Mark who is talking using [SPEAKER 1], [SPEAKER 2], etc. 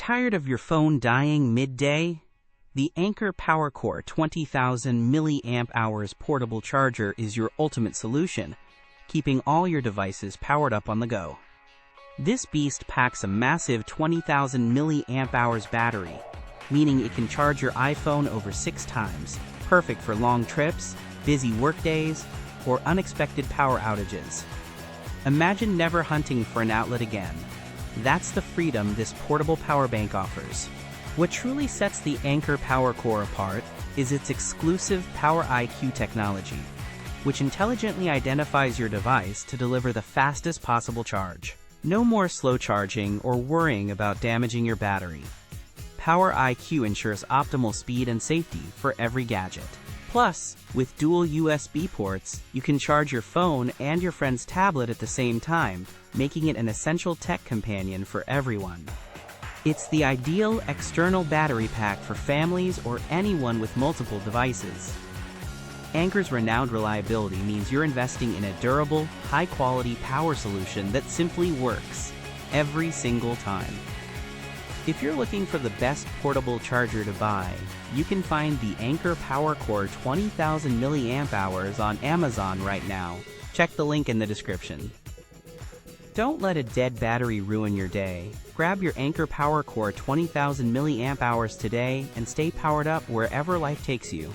[SPEAKER 1] Tired of your phone dying midday? The Anker PowerCore 20,000 mAh portable charger is your ultimate solution, keeping all your devices powered up on the go. This beast packs a massive 20,000 mAh battery, meaning it can charge your iPhone over 6 times, perfect for long trips, busy workdays, or unexpected power outages. Imagine never hunting for an outlet again. That's the freedom this portable power bank offers. What truly sets the Anker PowerCore apart is its exclusive Power IQ technology, which intelligently identifies your device to deliver the fastest possible charge. No more slow charging or worrying about damaging your battery. Power IQ ensures optimal speed and safety for every gadget. Plus, with dual USB ports, you can charge your phone and your friend's tablet at the same time, making it an essential tech companion for everyone. It's the ideal external battery pack for families or anyone with multiple devices. Anker's renowned reliability means you're investing in a durable, high-quality power solution that simply works every single time. If you're looking for the best portable charger to buy, you can find the Anker PowerCore 20,000 mAh on Amazon right now. Check the link in the description. Don't let a dead battery ruin your day. Grab your Anker PowerCore 20,000 mAh today and stay powered up wherever life takes you.